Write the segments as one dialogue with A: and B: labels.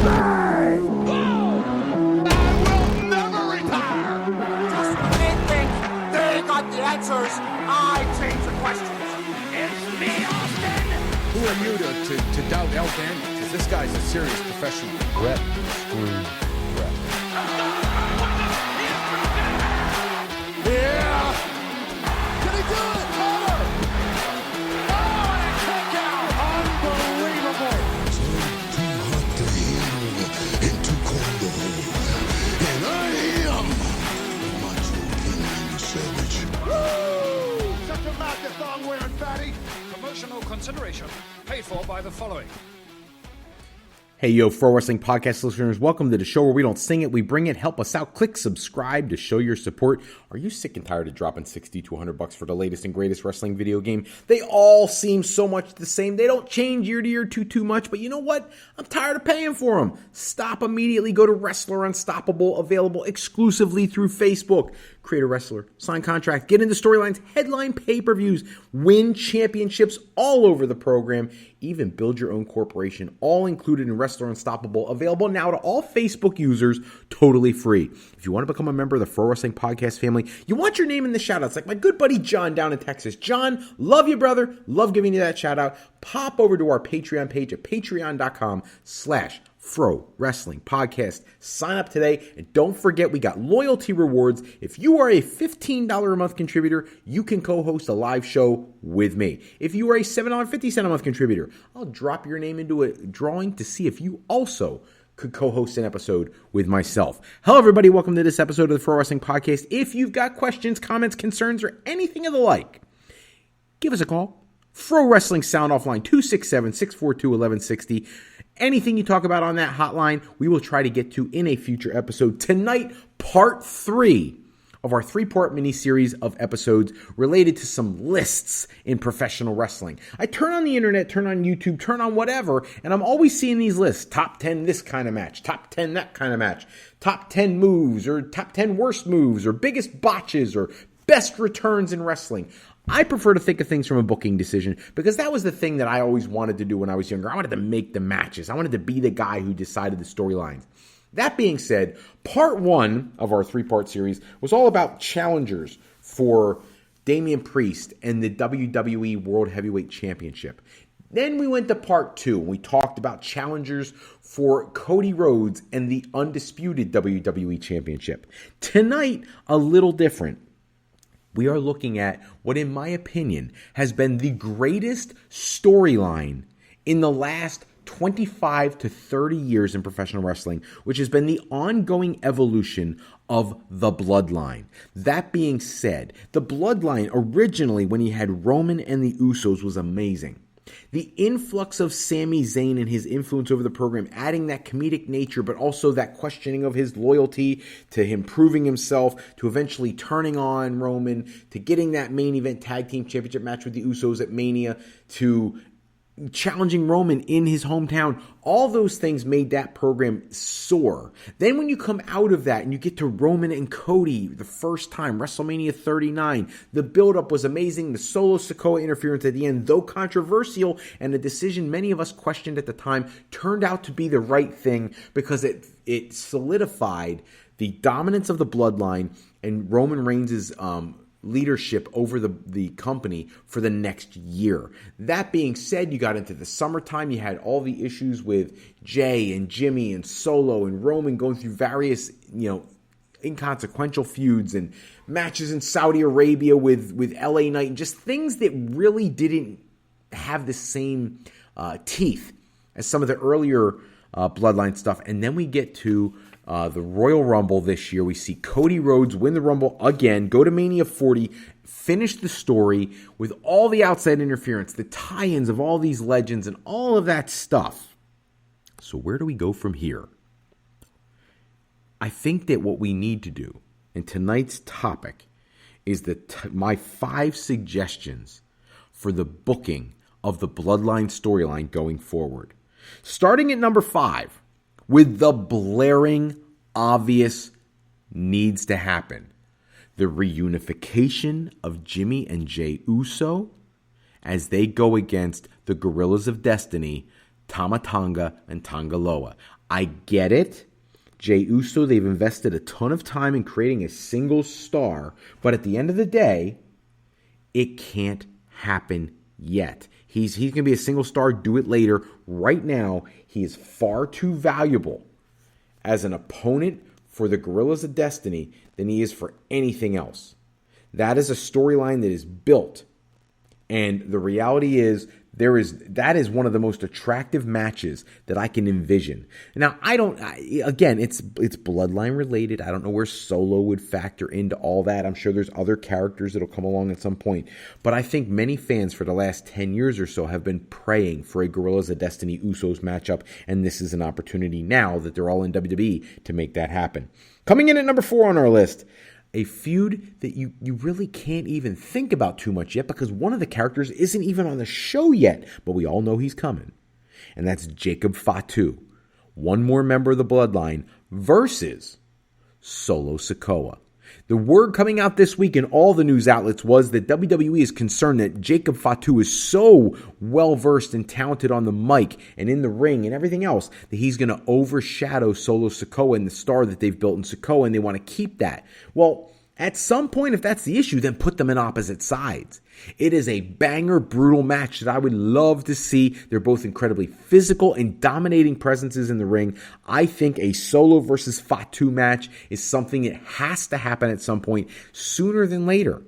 A: Who are you to doubt El Dandy? Because this guy's a serious professional. Brett screwed Brett.
B: Yeah! Can he do it? Over! Oh, and a kick out! Unbelievable!
C: Too hot to handle and too cold to hold. And I am the Macho King Savage.
B: Woo! Such a mouth wearing fatty.
D: Promotional consideration paid for by the following.
E: Hey, yo, Pro Wrestling Podcast listeners, welcome to the show where we don't sing it, we bring it. Help us out. Click subscribe to show your support. Are you sick and tired of dropping $60 to $100 for the latest and greatest wrestling video game? They all seem so much the same. They don't change year to year too much, but you know what? I'm tired of paying for them. Stop immediately. Go to Wrestler Unstoppable, available exclusively through Facebook. Create a wrestler, sign contract, get into storylines, headline pay-per-views, win championships all over the program, even build your own corporation, all included in Wrestler Unstoppable, available now to all Facebook users, totally free. If you want to become a member of the Pro Wrestling Podcast family, you want your name in the shoutouts, like my good buddy John down in Texas. John, love you, brother. Love giving you that shout out. Pop over to our Patreon page at patreon.com/Fro Wrestling Podcast. Sign up today, and don't forget we got loyalty rewards. If you are a $15 a month contributor, you can co-host a live show with me. If you are a $7.50 a month contributor, I'll drop your name into a drawing to see if you also could co-host an episode with myself. Hello, everybody. Welcome to this episode of the Pro Wrestling Podcast. If you've got questions, comments, concerns, or anything of the like, give us a call. Pro Wrestling Sound Offline 267-642-1160. Anything you talk about on that hotline, we will try to get to in a future episode. Tonight, part 3 of our 3-part mini-series of episodes related to some lists in professional wrestling. I turn on the internet, turn on YouTube, turn on whatever, and I'm always seeing these lists. Top 10 this kind of match, top 10 that kind of match, top 10 moves, or top 10 worst moves, or biggest botches, or best returns in wrestling. I prefer to think of things from a booking decision because that was the thing that I always wanted to do when I was younger. I wanted to make the matches. I wanted to be the guy who decided the storylines. That being said, part 1 of our 3-part series was all about challengers for Damian Priest and the WWE World Heavyweight Championship. Then we went to part 2 and we talked about challengers for Cody Rhodes and the undisputed WWE Championship. Tonight, a little different. We are looking at what, in my opinion, has been the greatest storyline in the last 25 to 30 years in professional wrestling, which has been the ongoing evolution of the Bloodline. That being said, the Bloodline originally, when he had Roman and the Usos, was amazing. The influx of Sami Zayn and his influence over the program, adding that comedic nature, but also that questioning of his loyalty, to him proving himself, to eventually turning on Roman, to getting that main event tag team championship match with the Usos at Mania, to challenging Roman in his hometown. All those things made that program soar. Then when you come out of that and you get to Roman and Cody the first time, WrestleMania 39, the buildup was amazing. The Solo Sikoa interference at the end, though controversial and a decision many of us questioned at the time, turned out to be the right thing because it solidified the dominance of the Bloodline and Roman Reigns' leadership over the company for the next year. That being said, you got into the summertime, you had all the issues with Jay and Jimmy and Solo and Roman going through various, inconsequential feuds and matches in Saudi Arabia with LA Knight, and just things that really didn't have the same teeth as some of the earlier Bloodline stuff. And then we get to the Royal Rumble this year. We see Cody Rhodes win the Rumble again, go to Mania 40, finish the story with all the outside interference, the tie-ins of all these legends and all of that stuff. So where do we go from here? I think that what we need to do, and tonight's topic, is my 5 suggestions for the booking of the Bloodline storyline going forward. Starting at number 5, with the blaring obvious needs to happen. The reunification of Jimmy and Jey Uso as they go against the Gorillas of Destiny, Tama Tonga, and Tonga Loa. I get it. Jey Uso, they've invested a ton of time in creating a single star, but at the end of the day, it can't happen yet. He's going to be a single star, do it later. Right now, he is far too valuable as an opponent for the Guerrillas of Destiny than he is for anything else. That is a storyline that is built. And the reality is, that is one of the most attractive matches that I can envision. Now, it's Bloodline related. I don't know where Solo would factor into all that. I'm sure there's other characters that'll come along at some point. But I think many fans for the last 10 years or so have been praying for a Guerrillas of Destiny Usos matchup, and this is an opportunity now that they're all in WWE to make that happen. Coming in at number 4 on our list, a feud that you really can't even think about too much yet because one of the characters isn't even on the show yet, but we all know he's coming. And that's Jacob Fatu, one more member of the Bloodline, versus Solo Sikoa. The word coming out this week in all the news outlets was that WWE is concerned that Jacob Fatu is so well-versed and talented on the mic and in the ring and everything else that he's going to overshadow Solo Sikoa and the star that they've built in Sikoa, and they want to keep that. Well, at some point, if that's the issue, then put them in opposite sides. It is a banger, brutal match that I would love to see. They're both incredibly physical and dominating presences in the ring. I think a Solo versus Fatu match is something that has to happen at some point sooner than later.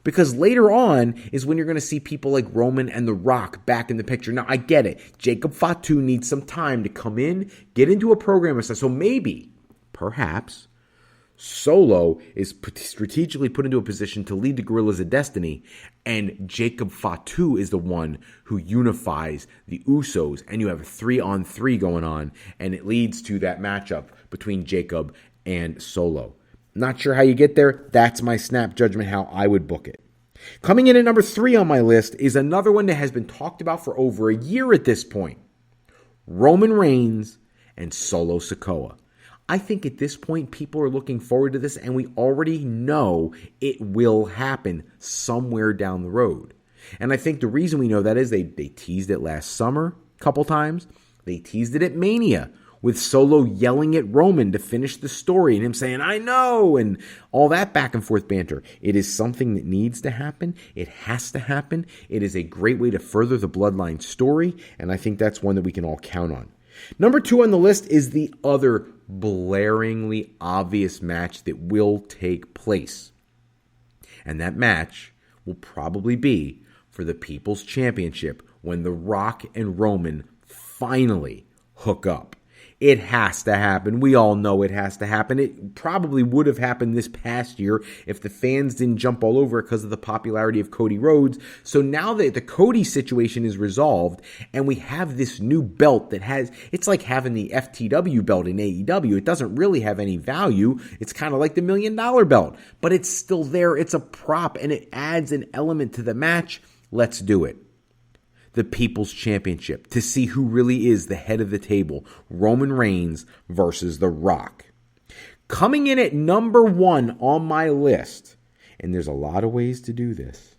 E: Because later on is when you're going to see people like Roman and The Rock back in the picture. Now, I get it. Jacob Fatu needs some time to come in, get into a program and stuff. So maybe, perhaps, Solo is strategically put into a position to lead the Guerrillas of Destiny, and Jacob Fatu is the one who unifies the Usos, and you have a 3-on-3 going on, and it leads to that matchup between Jacob and Solo. Not sure how you get there. That's my snap judgment, how I would book it. Coming in at number 3 on my list is another one that has been talked about for over a year at this point. Roman Reigns and Solo Sikoa. I think at this point, people are looking forward to this, and we already know it will happen somewhere down the road. And I think the reason we know that is they teased it last summer a couple times. They teased it at Mania with Solo yelling at Roman to finish the story and him saying, "I know," and all that back and forth banter. It is something that needs to happen. It has to happen. It is a great way to further the Bloodline story, and I think that's one that we can all count on. Number 2 on the list is the other blaringly obvious match that will take place. And that match will probably be for the People's Championship when The Rock and Roman finally hook up. It has to happen. We all know it has to happen. It probably would have happened this past year if the fans didn't jump all over it because of the popularity of Cody Rhodes. So now that the Cody situation is resolved and we have this new belt that it's like having the FTW belt in AEW. It doesn't really have any value. It's kind of like the $1 million belt, but it's still there. It's a prop and it adds an element to the match. Let's do it. The People's Championship to see who really is the head of the table. Roman Reigns versus The Rock. Coming in at number 1 on my list, and there's a lot of ways to do this,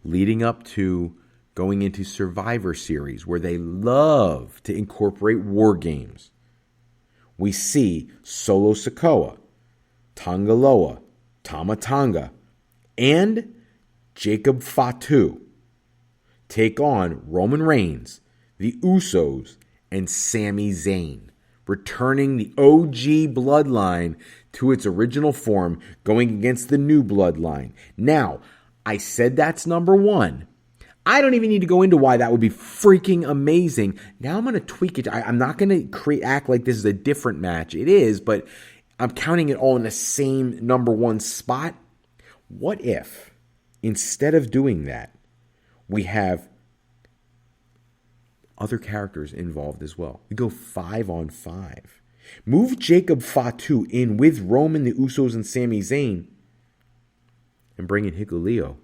E: leading up to going into Survivor Series where they love to incorporate war games. We see Solo Sikoa, Tonga Loa, Tama Tonga, and Jacob Fatu take on Roman Reigns, the Usos, and Sami Zayn, returning the OG Bloodline to its original form, going against the new Bloodline. Now, I said that's number 1. I don't even need to go into why that would be freaking amazing. Now I'm going to tweak it. I'm not going to act like this is a different match. It is, but I'm counting it all in the same number 1 spot. What if, instead of doing that, we have other characters involved as well? We go 5-on-5. Move Jacob Fatu in with Roman, the Usos, and Sami Zayn, and bring in Hikuleo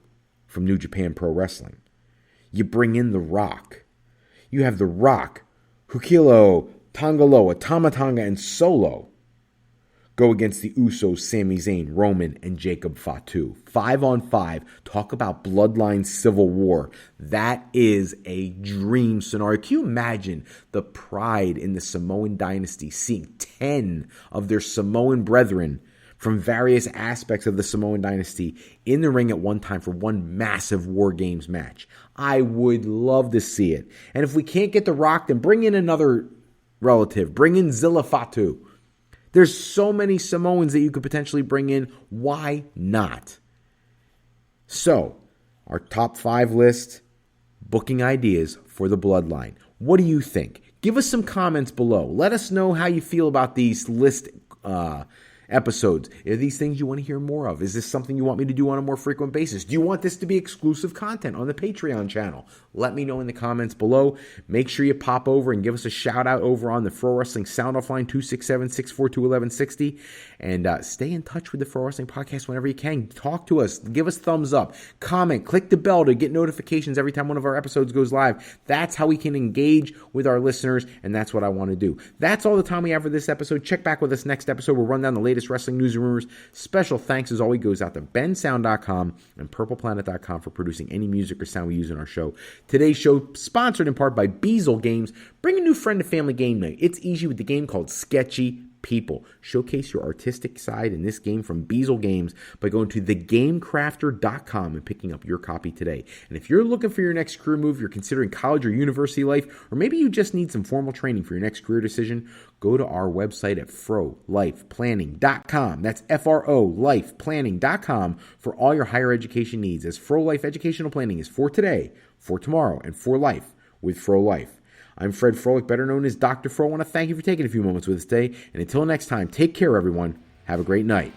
E: from New Japan Pro Wrestling. You bring in The Rock. You have The Rock, Hikuleo, Tonga Loa, Tama Tonga, and Solo go against the Usos, Sami Zayn, Roman, and Jacob Fatu. 5-on-5. Talk about Bloodline Civil War. That is a dream scenario. Can you imagine the pride in the Samoan dynasty seeing 10 of their Samoan brethren from various aspects of the Samoan dynasty in the ring at one time for one massive War Games match? I would love to see it. And if we can't get The Rock, then bring in another relative. Bring in Zilla Fatu. There's so many Samoans that you could potentially bring in. Why not? So, our top 5 list, booking ideas for the Bloodline. What do you think? Give us some comments below. Let us know how you feel about these list episodes. Are these things you want to hear more of? Is this something you want me to do on a more frequent basis? Do you want this to be exclusive content on the Patreon channel? Let me know in the comments below. Make sure you pop over and give us a shout out over on the Pro Wrestling Sound Off line 267-642-1160. And stay in touch with the Pro Wrestling Podcast whenever you can. Talk to us. Give us thumbs up. Comment. Click the bell to get notifications every time one of our episodes goes live. That's how we can engage with our listeners, and that's what I want to do. That's all the time we have for this episode. Check back with us next episode. We'll run down the latest wrestling news and rumors. Special thanks as always goes out to bensound.com and purpleplanet.com for producing any music or sound we use in our show. Today's show sponsored in part by Beazle Games. Bring a new friend to family game night. It's easy with the game called Sketchy People. Showcase your artistic side in this game from Beazle Games by going to thegamecrafter.com and picking up your copy today. And if you're looking for your next career move, you're considering college or university life, or maybe you just need some formal training for your next career decision, go to our website at frolifeplanning.com. That's FROlifeplanning.com for all your higher education needs, as Fro Life Educational Planning is for today, for tomorrow, and for life with Fro Life. I'm Fred Froelich, better known as Dr. Fro. I want to thank you for taking a few moments with us today. And until next time, take care, everyone. Have a great night.